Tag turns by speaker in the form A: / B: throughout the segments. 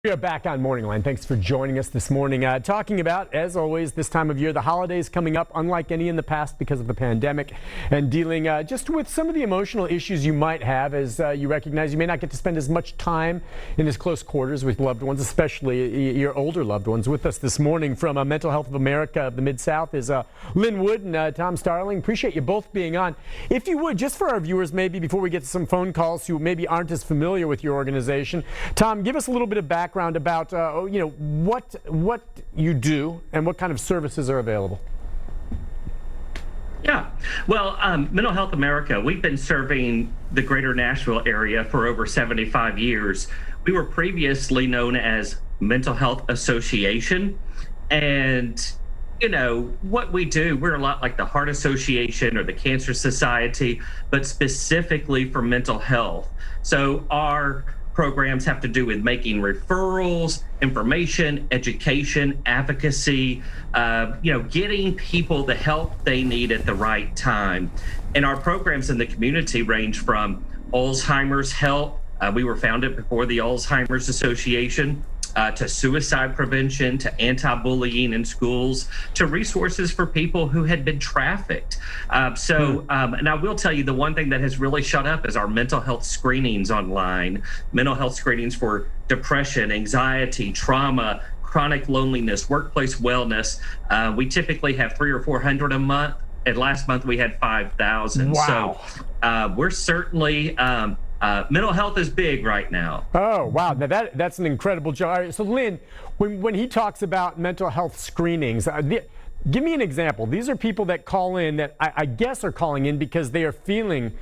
A: We are back on MorningLine. Thanks for joining us this morning. Talking about, as always, this time of year, the holidays coming up, unlike any in the past because of the pandemic, and dealing just with some of the emotional issues you might have as you recognize you may not get to spend as much time in as close quarters with loved ones, especially your older loved ones. With us this morning from Mental Health of America of the Mid-South is Lynn Wood and Tom Starling. Appreciate you both being on. If you would, just for our viewers, maybe before we get to some phone calls who maybe aren't as familiar with your organization, Tom, give us a little bit of background about what you do and what kind of services are available.
B: Yeah, well, Mental Health America, we've been serving the greater Nashville area for over 75 years. We were previously known as Mental Health Association. And, what we do, we're a lot like the Heart Association or the Cancer Society, but specifically for mental health. So our programs have to do with making referrals, information, education, advocacy, getting people the help they need at the right time. And our programs in the community range from Alzheimer's help. We were founded before the Alzheimer's Association. To suicide prevention, to anti-bullying in schools, to resources for people who had been trafficked. And I will tell you, the one thing that has really shut up is our mental health screenings online, mental health screenings for depression, anxiety, trauma, chronic loneliness, workplace wellness. We typically have 300 or 400 a month. And last month we had 5,000.
A: Wow.
B: So we're certainly mental health is big right now.
A: Oh, wow. Now that's an incredible job. All right, so Lynn, when he talks about mental health screenings, give me an example. These are people that call in that I guess are calling in because they are feeling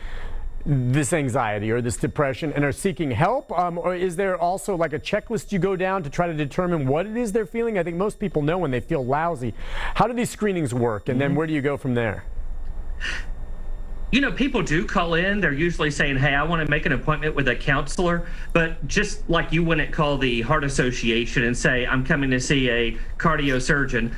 A: this anxiety or this depression and are seeking help? Or is there also like a checklist you go down to try to determine what it is they're feeling? I think most people know when they feel lousy. How do these screenings work? And then where do you go from there?
B: People do call in. They're usually saying, hey, I want to make an appointment with a counselor. But just like you wouldn't call the Heart Association and say, I'm coming to see a cardio surgeon.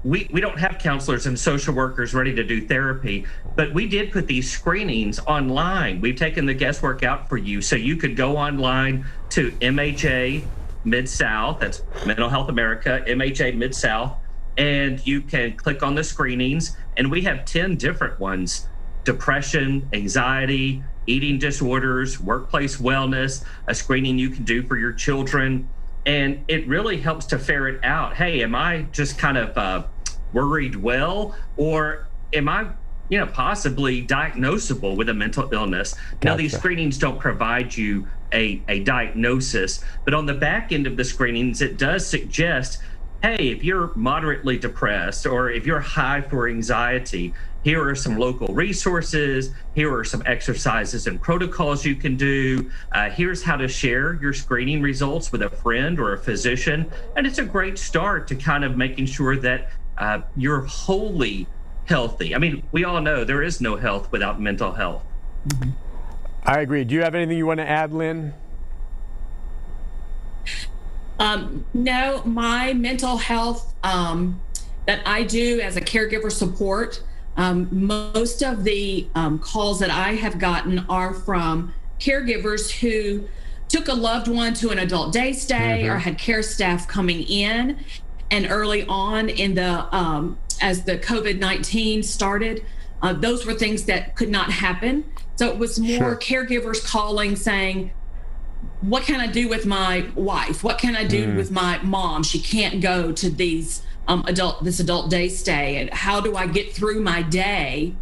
B: We don't have counselors and social workers ready to do therapy, but we did put these screenings online. We've taken the guesswork out for you. So you could go online to MHA Mid-South, that's Mental Health America, MHA Mid-South, and you can click on the screenings. And we have 10 different ones: depression, anxiety, eating disorders, workplace wellness, a screening you can do for your children. And it really helps to ferret out, hey, am I just kind of worried well, or am I, possibly diagnosable with a mental illness? Gotcha. Now, these screenings don't provide you a diagnosis, but on the back end of the screenings, it does suggest, hey, if you're moderately depressed or if you're high for anxiety, here are some local resources. Here are some exercises and protocols you can do. Here's how to share your screening results with a friend or a physician. And it's a great start to kind of making sure that you're wholly healthy. I mean, we all know there is no health without mental health.
A: Mm-hmm. I agree. Do you have anything you want to add, Lynn?
C: No, my mental health that I do as a caregiver support, most of the calls that I have gotten are from caregivers who took a loved one to an adult day stay or had care staff coming in. And early on in the as the COVID-19 started, those were things that could not happen. So it was more caregivers calling saying, what can I do with my wife? What can I do with my mom? She can't go to these this adult day stay. And how do I get through my day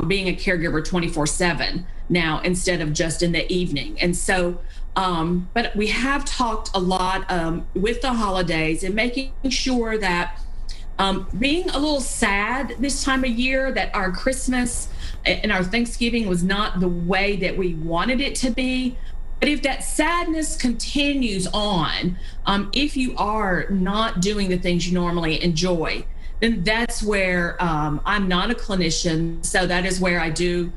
C: being a caregiver 24/7 now instead of just in the evening? And so, but we have talked a lot with the holidays and making sure that being a little sad this time of year, that our Christmas and our Thanksgiving was not the way that we wanted it to be. But if that sadness continues on, if you are not doing the things you normally enjoy, then that's where I'm not a clinician. So that is where I do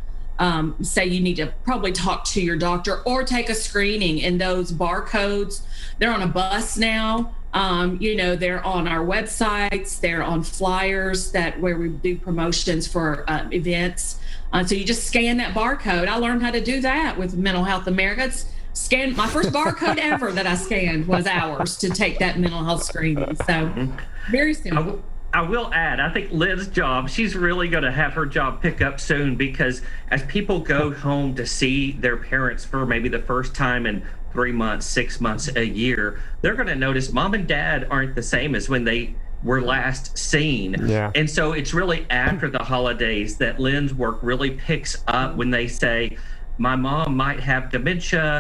C: say you need to probably talk to your doctor or take a screening. And those barcodes, they're on a bus now. They're on our websites, they're on flyers where we do promotions for events. So you just scan that barcode. I learned how to do that with Mental Health America. scanned my first barcode ever that I scanned was ours to take that mental health screening. So very simple.
B: I will add, I think Lynn's job, she's really going to have her job pick up soon, because as people go home to see their parents for maybe the first time in 3 months, 6 months, a year, they're going to notice mom and dad aren't the same as when they were last seen.
A: Yeah.
B: And so it's really after the holidays that Lynn's work really picks up, when they say, my mom might have dementia,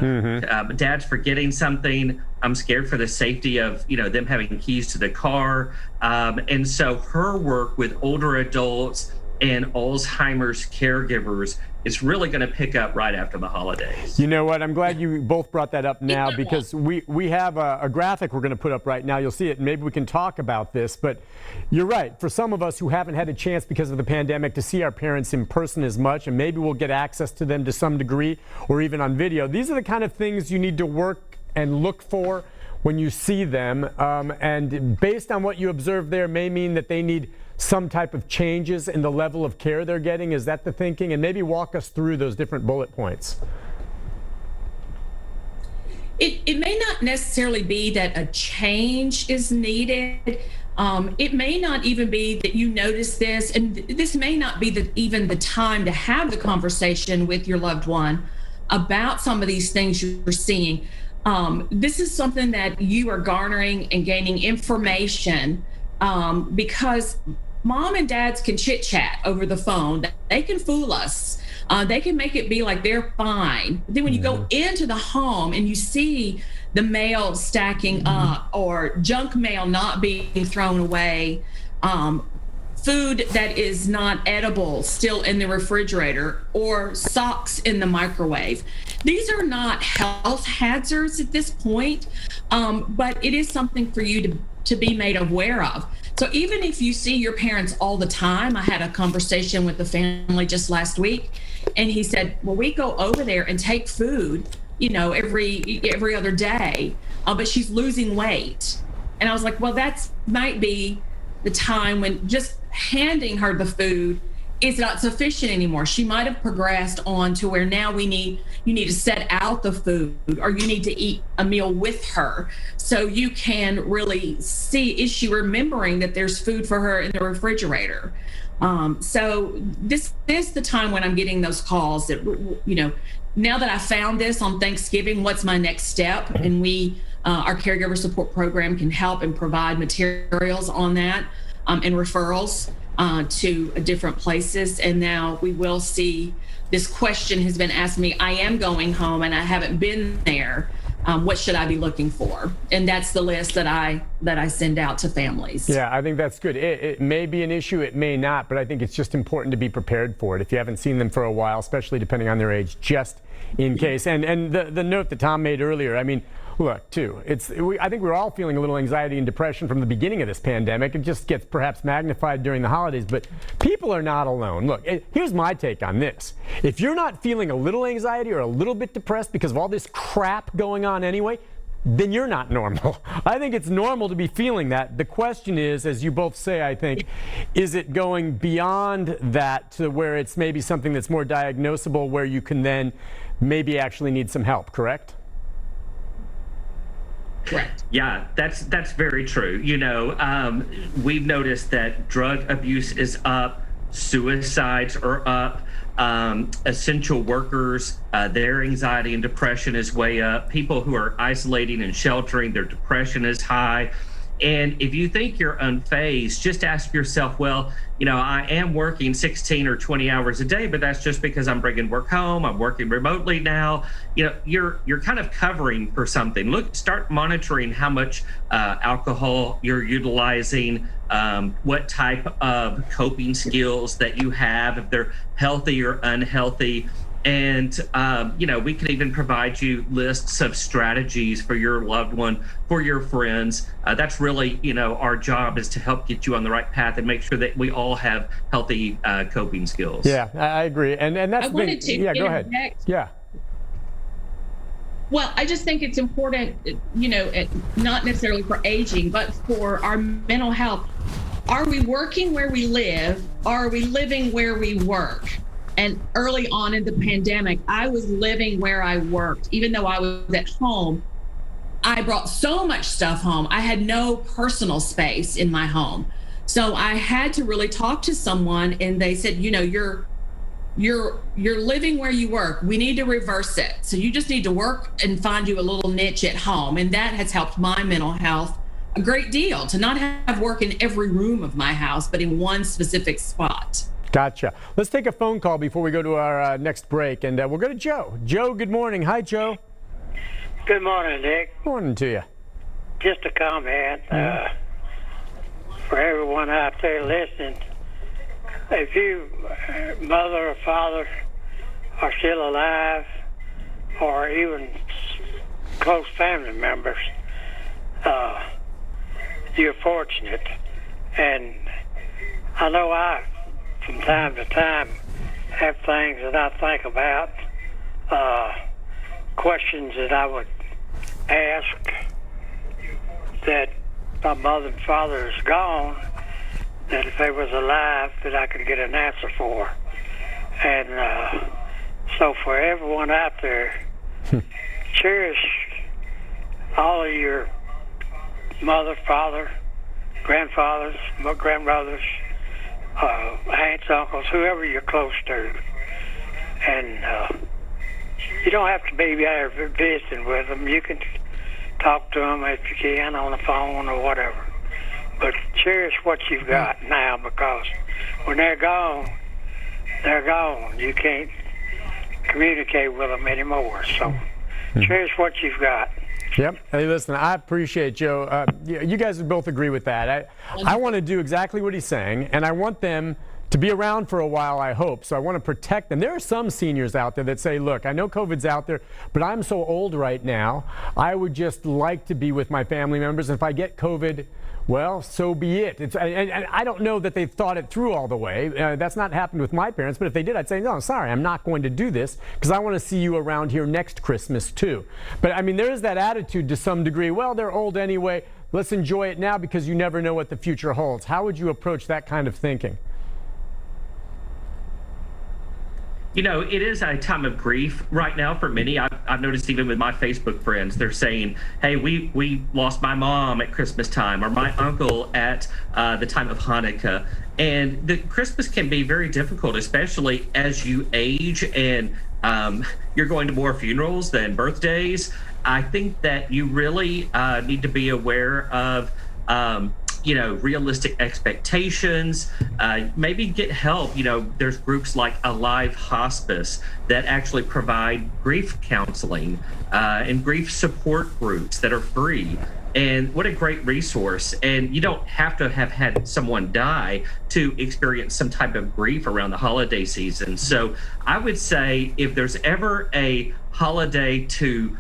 B: dad's forgetting something, I'm scared for the safety of them having keys to the car. And so her work with older adults and Alzheimer's caregivers is really going to pick up right after the holidays.
A: You know what? I'm glad you both brought that up now, because we have a graphic we're going to put up right now. You'll see it. Maybe we can talk about this. But you're right. For some of us who haven't had a chance because of the pandemic to see our parents in person as much, and maybe we'll get access to them to some degree or even on video, these are the kind of things you need to work and look for when you see them. And based on what you observe there may mean that they need some type of changes in the level of care they're getting. Is that the thinking? And maybe walk us through those different bullet points.
C: It may not necessarily be that a change is needed. It may not even be that you notice this, and this may not be even the time to have the conversation with your loved one about some of these things you're seeing. This is something that you are garnering and gaining information, because mom and dads can chit chat over the phone. They can fool us. They can make it be like they're fine. But then when you go into the home and you see the mail stacking up, or junk mail not being thrown away, food that is not edible still in the refrigerator, or socks in the microwave. These are not health hazards at this point, but it is something for you to be made aware of. So even if you see your parents all the time, I had a conversation with the family just last week, and he said, well, we go over there and take food, every other day, but she's losing weight. And I was like, well, that might be the time when just handing her the food is not sufficient anymore. She might have progressed on to where now you need to set out the food, or you need to eat a meal with her, so you can really see, is she remembering that there's food for her in the refrigerator? So this is the time when I'm getting those calls that, now that I found this on Thanksgiving, what's my next step? And our caregiver support program can help and provide materials on that, and referrals to different places. And now we will see, this question has been asked me, I am going home and I haven't been there. What should I be looking for? And that's the list that I send out to families.
A: Yeah, I think that's good. It may be an issue, it may not, but I think it's just important to be prepared for it if you haven't seen them for a while, especially depending on their age, just in case. And the note that Tom made earlier, I mean, look, too, I think we're all feeling a little anxiety and depression from the beginning of this pandemic. It just gets perhaps magnified during the holidays, but people are not alone. Look, here's my take on this. If you're not feeling a little anxiety or a little bit depressed because of all this crap going on anyway, then you're not normal. I think it's normal to be feeling that. The question is, as you both say, I think, is it going beyond that to where it's maybe something that's more diagnosable, where you can then maybe actually need some help, correct?
C: Correct.
B: Yeah, that's very true. We've noticed that drug abuse is up, suicides are up, essential workers, their anxiety and depression is way up. People who are isolating and sheltering, their depression is high. And if you think you're unfazed, just ask yourself, well, I am working 16 or 20 hours a day, but that's just because I'm bringing work home. I'm working remotely now. You're kind of covering for something. Start monitoring how much alcohol you're utilizing, what type of coping skills that you have, if they're healthy or unhealthy. And, we can even provide you lists of strategies for your loved one, for your friends. That's really, our job is to help get you on the right path and make sure that we all have healthy coping skills.
A: Yeah, I agree. And that's
C: I wanted to
A: go ahead. Yeah.
C: Well, I just think it's important, not necessarily for aging, but for our mental health. Are we working where we live? Or are we living where we work? And early on in the pandemic, I was living where I worked. Even though I was at home, I brought so much stuff home. I had no personal space in my home. So I had to really talk to someone, and they said, you're living where you work. We need to reverse it. So you just need to work and find you a little niche at home. And that has helped my mental health a great deal, to not have work in every room of my house, but in one specific spot.
A: Gotcha. Let's take a phone call before we go to our next break, and we'll go to Joe. Joe, good morning. Hi, Joe.
D: Good morning, Nick.
A: Morning to you.
D: Just a comment for everyone out there listening. If you, mother or father, are still alive, or even close family members, you're fortunate. And I know from time to time, have things that I think about, questions that I would ask that my mother and father is gone, that if they was alive, that I could get an answer for. And so for everyone out there, cherish all of your mother, father, grandfathers, grandmothers, aunts, uncles, whoever you're close to. And you don't have to be there visiting with them. You can talk to them if you can on the phone or whatever. But cherish what you've got now, because when they're gone, they're gone. You can't communicate with them anymore. So cherish what you've got.
A: Yep. Hey, listen, I appreciate Joe. You guys would both agree with that. I want to do exactly what he's saying, and I want them to be around for a while, I hope. So I want to protect them. There are some seniors out there that say, look, I know COVID's out there, but I'm so old right now, I would just like to be with my family members. And if I get COVID, well, so be it. And I don't know that they've thought it through all the way. That's not happened with my parents, but if they did, I'd say, no, sorry, I'm not going to do this because I want to see you around here next Christmas too. But I mean, there is that attitude to some degree, well, they're old anyway, let's enjoy it now because you never know what the future holds. How would you approach that kind of thinking?
B: It is a time of grief right now for many. I've noticed even with my Facebook friends, they're saying, hey, we lost my mom at Christmas time, or my uncle at the time of Hanukkah. And the Christmas can be very difficult, especially as you age and you're going to more funerals than birthdays. I think that you really need to be aware of realistic expectations, maybe get help. There's groups like Alive Hospice that actually provide grief counseling and grief support groups that are free. And what a great resource. And you don't have to have had someone die to experience some type of grief around the holiday season. So I would say if there's ever a holiday to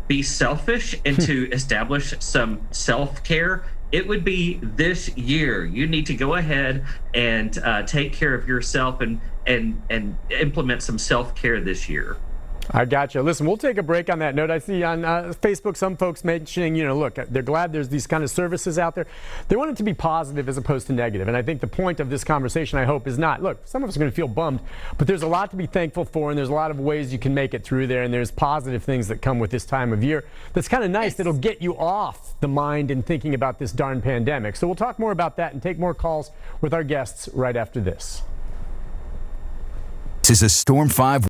B: be selfish and to establish some self-care, it would be this year. You need to go ahead and take care of yourself and implement some self-care this year.
A: I got you. Listen, we'll take a break on that note. I see on Facebook some folks mentioning, look, they're glad there's these kind of services out there. They want it to be positive as opposed to negative. And I think the point of this conversation, I hope, is not, look, some of us are going to feel bummed, but there's a lot to be thankful for, and there's a lot of ways you can make it through there, and there's positive things that come with this time of year. That's kind of nice. That'll get you off the mind and thinking about this darn pandemic. So we'll talk more about that and take more calls with our guests right after this.
E: This is a Storm 5